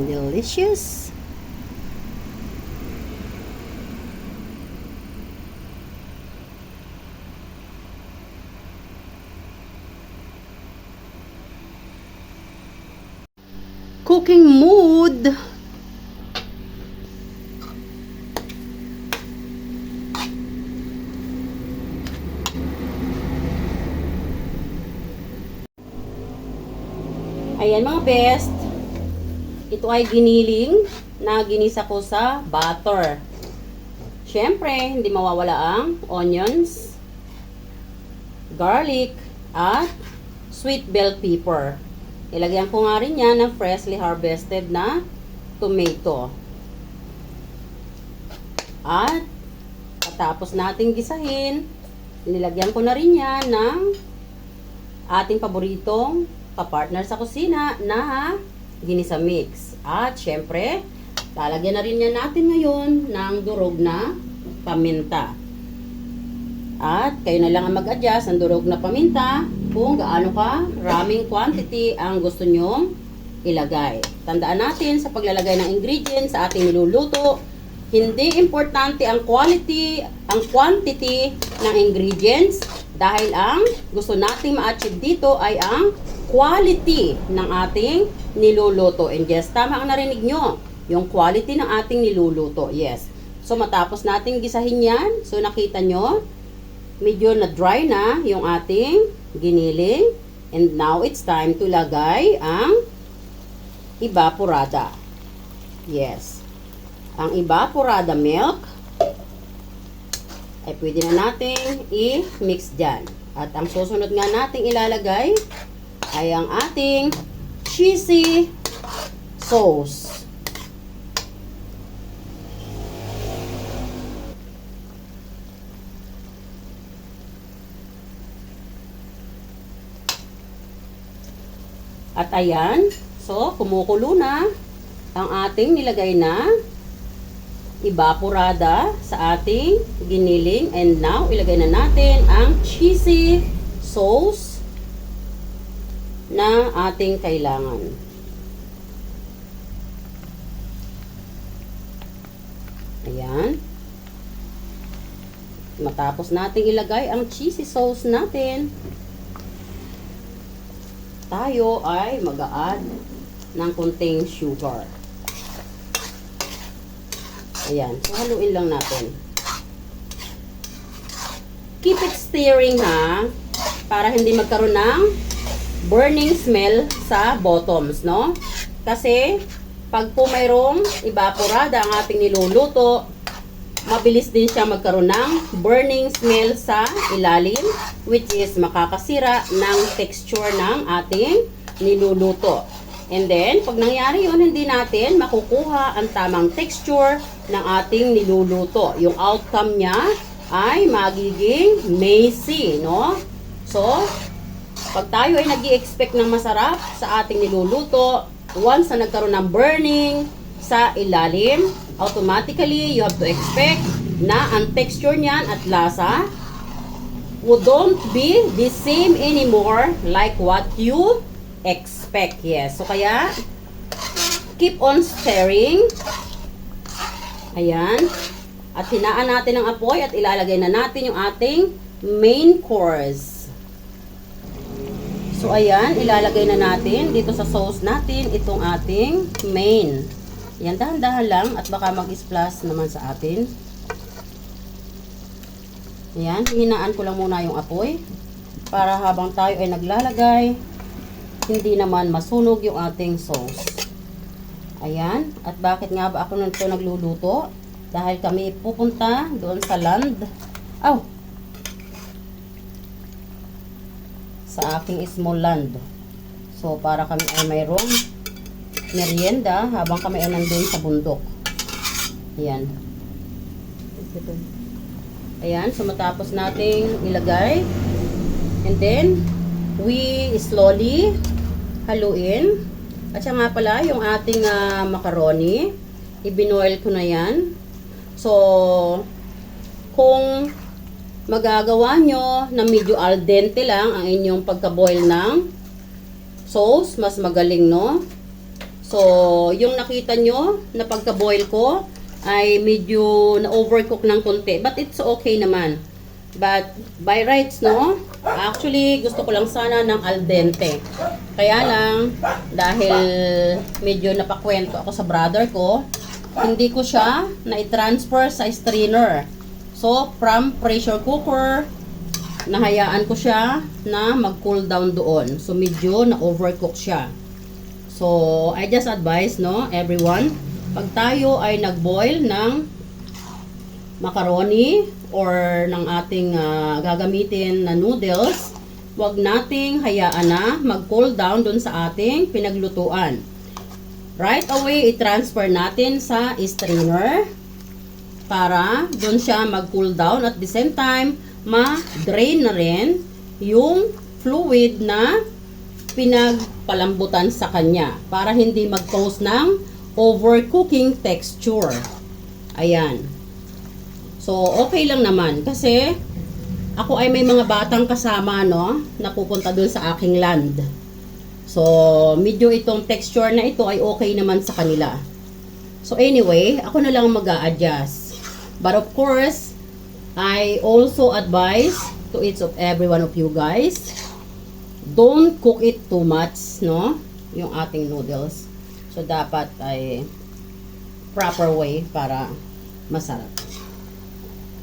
Delicious. Cooking mood. Ayan mga best. Ito ay giniling na ginisa ko sa butter. Siyempre, hindi mawawala ang onions, garlic, at sweet bell pepper. Ilagyan ko nga rin yan ng freshly harvested na tomato. At tapos nating gisahin, nilagyan ko na rin yan ng ating paboritong kapartner sa kusina na ginisa mix. At syempre, lalagyan na rin yan natin ngayon ng durog na paminta. At kayo na lang ang mag-adjust ng durog na paminta kung gaano ka raming quantity ang gusto nyong ilagay. Tandaan natin sa paglalagay ng ingredients sa ating niluluto, hindi importante ang quantity ng ingredients dahil ang gusto nating ma-achieve dito ay ang quality ng ating niluluto. And yes, tama ang narinig nyo, yung quality ng ating niluluto. Yes. So matapos nating gisahin yan, so nakita nyo, medyo na dry na yung ating giniling. And now it's time to lagay ang evaporada. Yes. Ang evaporada milk ay pwede na nating i-mix dyan. At ang susunod nga nating ilalagay ay ang ating cheesy sauce. At ayan, so kumukulo na ang ating nilagay na evaporada sa ating giniling. And now, ilagay na natin ang cheesy sauce na ating kailangan. Ayan. Matapos nating ilagay ang cheesy sauce natin, tayo ay mag-a-add ng konting sugar. Ayan. So, haluin lang natin. Keep it stirring ha, para hindi magkaroon ng burning smell sa bottoms, no? Kasi, pag po mayroong evaporada ang ating niluluto, mabilis din siya magkaroon ng burning smell sa ilalim, which is makakasira ng texture ng ating niluluto. And then, pag nangyari yun, hindi natin makukuha ang tamang texture ng ating niluluto. Yung outcome niya ay magiging messy, no? So, pag tayo ay nag-i-expect ng masarap sa ating niluluto, once na nagkaroon ng burning sa ilalim, automatically, you have to expect na ang texture niyan at lasa wouldn't be the same anymore like what you expect. Yes. So, kaya, keep on stirring. Ayan. At hinaan natin ang apoy at ilalagay na natin yung ating main course. So, ayan. Ilalagay na natin dito sa sauce natin itong ating main. Ayan. Dahan-dahan lang at baka mag-splash naman sa atin. Ayan. Hinaan ko lang muna yung apoy para habang tayo ay naglalagay, hindi naman masunog yung ating sauce. Ayan. At bakit nga ba ako nito nagluluto? Dahil kami pupunta doon sa land. Sa aking small land. So, para kami ay mayroong merienda habang kami ay nandun sa bundok. Ayan. Ayan. So, matapos nating ilagay. And then, we slowly haluin. At siya nga pala, yung ating macaroni, ibinoil ko na yan. So, kung magagawa nyo na medyo al dente lang ang inyong pagka-boil ng sauce, mas magaling, no? So, yung nakita nyo na pagka-boil ko ay medyo na-overcook ng konti. But it's okay naman. But by rights, no? Actually, gusto ko lang sana ng al dente. Kaya lang, dahil medyo napakwento ako sa brother ko, hindi ko siya na-transfer sa strainer. So, from pressure cooker, nahayaan ko siya na mag-cool down doon. So, medyo na-overcook siya. So, I just advise, no, everyone, pag tayo ay nag-boil ng macaroni or ng ating gagamitin na noodles, wag nating hayaan na mag-cool down dun sa ating pinaglutuan. Right away, i-transfer natin sa strainer para dun siya mag-cool down. At the same time, ma-drain na rin yung fluid na pinagpalambutan sa kanya para hindi mag-cause ng overcooking texture. Ayan. So, okay lang naman kasi ako ay may mga batang kasama, no, na pupunta dun sa aking land. So, medyo itong texture na ito ay okay naman sa kanila. So, anyway, ako na lang mag-a-adjust. But of course, I also advise to each of every one of you guys, don't cook it too much, no, yung ating noodles. So, dapat ay proper way para masarap.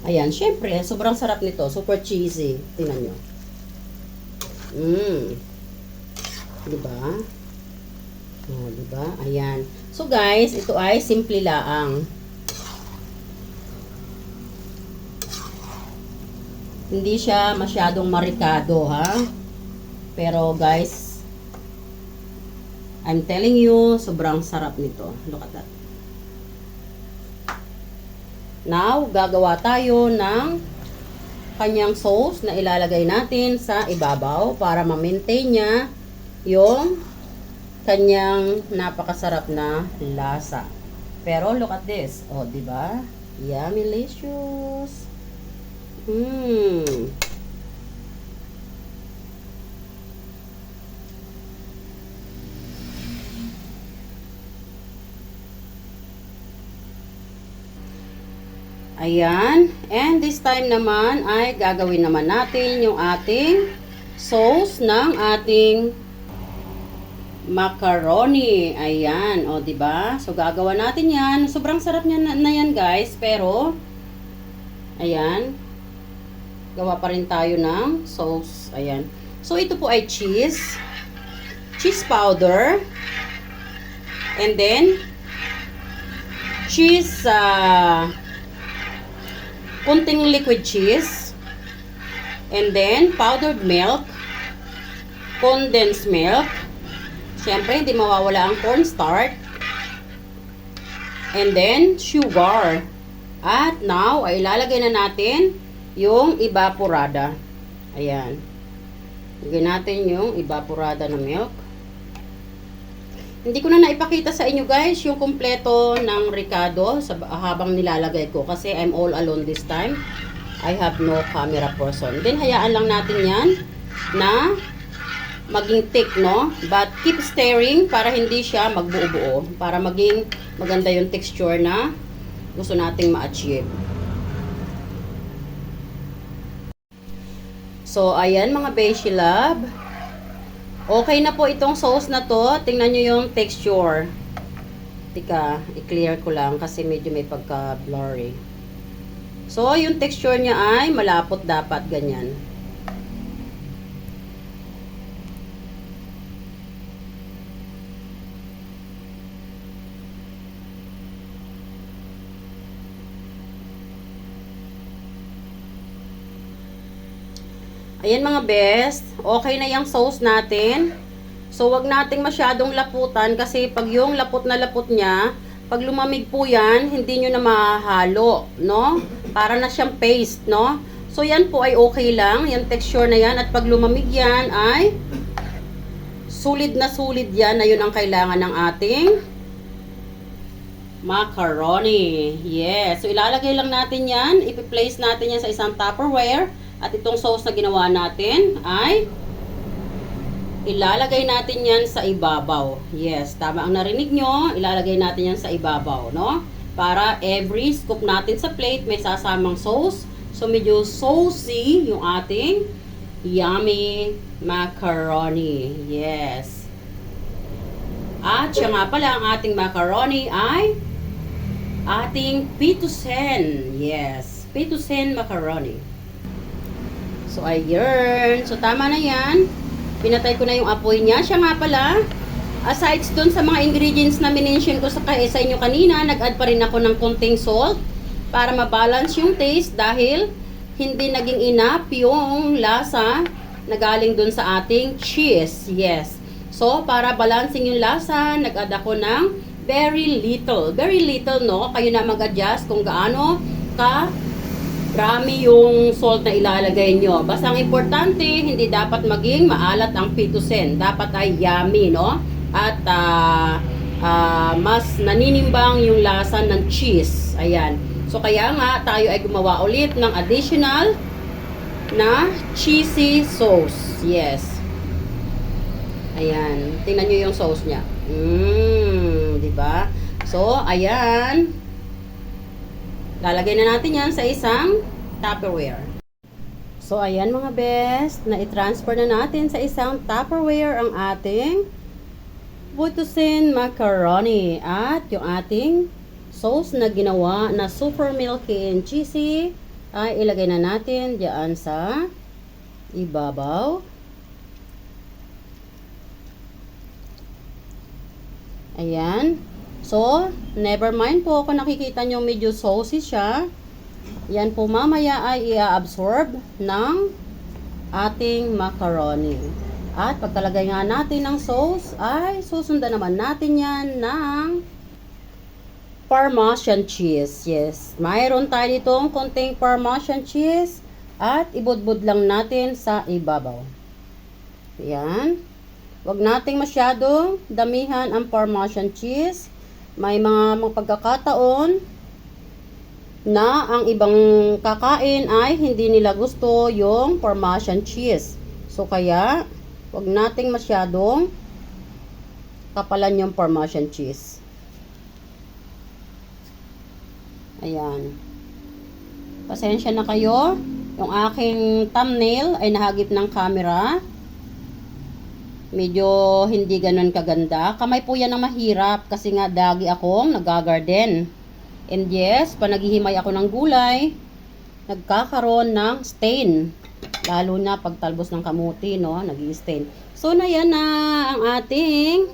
Ayan, syempre, sobrang sarap nito. Super cheesy. Tingnan nyo. Diba? Oh, diba? Ayan. So, guys, ito ay simple laang. Hindi siya masyadong marikado, ha? Pero, guys, I'm telling you, sobrang sarap nito. Look at that. Now, gagawa tayo ng kanyang sauce na ilalagay natin sa ibabaw para ma-maintain niya yung kanyang napakasarap na lasa. Pero look at this. Oh, di ba? Yummy-licious. Ayan. And this time naman ay gagawin naman natin yung ating sauce ng ating macaroni. Ayan. O, diba? So, gagawa natin yan. Sobrang sarap niya na yan, guys. Pero, ayan. Gawa pa rin tayo ng sauce. Ayan. So, ito po ay cheese. Cheese powder. And then, cheese, kunting liquid cheese, and then powdered milk, condensed milk, syempre hindi mawawala ang cornstarch, and then sugar. At now ay ilalagay na natin yung evaporada. Ayan, lagay natin yung evaporada na milk. Hindi ko na naipakita sa inyo, guys, yung kumpleto ng ricado habang nilalagay ko kasi I'm all alone this time. I have no camera person. Then, hayaan lang natin yan na maging thick, no? But keep stirring para hindi siya magbuo-buo. Para maging maganda yung texture na gusto nating ma-achieve. So, ayan mga beshi love. Okay na po itong sauce na to. Tingnan nyo yung texture. Tika, i-clear ko lang kasi medyo may pagka-blurry. So, yung texture niya ay malapot dapat ganyan. Ayan mga best, okay na yung sauce natin. So, wag nating masyadong laputan kasi pag yung lapot na lapot niya, pag lumamig po yan, hindi nyo na mahalo, no? Para na siyang paste, no? So, yan po ay okay lang, yung texture na yan. At pag lumamig yan ay solid yan na yun ang kailangan ng ating macaroni. Yes, so ilalagay lang natin yan, ipi-place natin yan sa isang Tupperware. At itong sauce na ginawa natin ay ilalagay natin yan sa ibabaw. Yes, tama ang narinig nyo. Ilalagay natin yan sa ibabaw, no? Para every scoop natin sa plate, may sasamang sauce. So, medyo saucy yung ating yummy macaroni. Yes. At siya nga pala, ang ating macaroni ay ating pitusen. Yes, pitusen macaroni. So, ayun. So, tama na yan. Pinatay ko na yung apoy niya. Siya nga pala, aside dun sa mga ingredients na minention ko sa inyo kanina, nag-add pa rin ako ng konting salt para mabalance yung taste dahil hindi naging enough yung lasa na galing dun sa ating cheese. Yes. So, para balancing yung lasa, nag-add ako ng very little. Very little, no? Kayo na mag-adjust kung gaano ka rami yung salt na ilalagay nyo. Basta ang importante, hindi dapat maging maalat ang pitusen. Dapat ay yummy, no? At mas naninimbang yung lasa ng cheese. Ayan. So, kaya nga, tayo ay gumawa ulit ng additional na cheesy sauce. Yes. Ayan. Tingnan nyo yung sauce niya. Diba? So, ayan. Lalagay na natin yan sa isang Tupperware. So, ayan mga best, na i-transfer na natin sa isang Tupperware ang ating pitusen macaroni at yung ating sauce na ginawa na super milky and cheesy ay ilagay na natin diyan sa ibabaw. Ayan. So, never mind po kung nakikita nyo medyo saucy siya. Yan po mamaya ay i-absorb ng ating macaroni. At pagkalagay nga natin ng sauce, ay susundan naman natin yan ng Parmesan cheese. Yes, mayroon tayo ditong konting Parmesan cheese at ibudbud lang natin sa ibabaw. Yan. Huwag nating masyadong damihan ang Parmesan cheese. May mga pagkakataon na ang ibang kakain ay hindi nila gusto yung Parmesan cheese. So, kaya, huwag nating masyadong kapalan yung Parmesan cheese. Ayan. Pasensya na kayo. Yung aking thumbnail ay nahagip ng camera. Medyo hindi ganun kaganda. Kamay po yan ang mahirap kasi nga dagi akong nagagarden. And yes, pa naghihimay ako ng gulay, nagkakaroon ng stain. Lalo na pagtalbos ng kamuti, no? Nag-i-stain. So, na yan na ang ating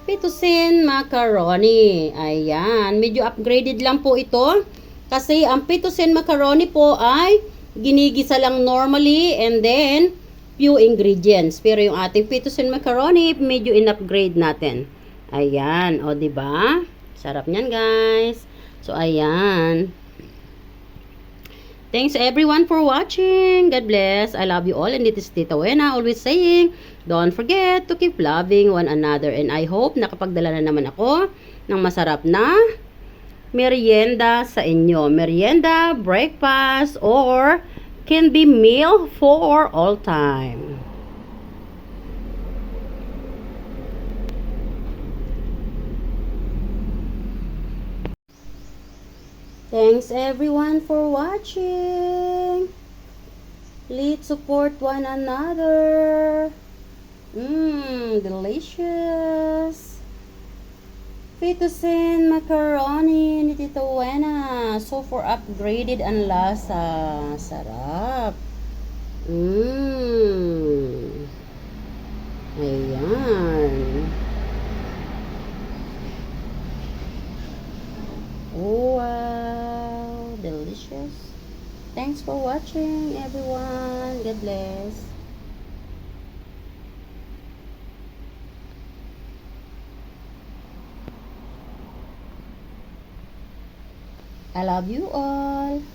pitusen macaroni. Ayan. Medyo upgraded lang po ito. Kasi ang pitusen macaroni po ay ginigisa lang normally and then few ingredients. Pero yung ating pitusen macaroni, medyo in-upgrade natin. Ayan. O, diba? Sarap niyan, guys. So, ayan. Thanks everyone for watching. God bless. I love you all. And it is Tita Wena always saying, don't forget to keep loving one another. And I hope nakapagdala na naman ako ng masarap na merienda sa inyo. Merienda, breakfast, or can be meal for all time. Thanks everyone for watching. Let's support one another. Delicious. Pitusen macaroni ni Tita Wena. So for upgraded ang lasa. Sarap. Ayan. Wow, delicious. Thanks for watching everyone. God bless. I love you all.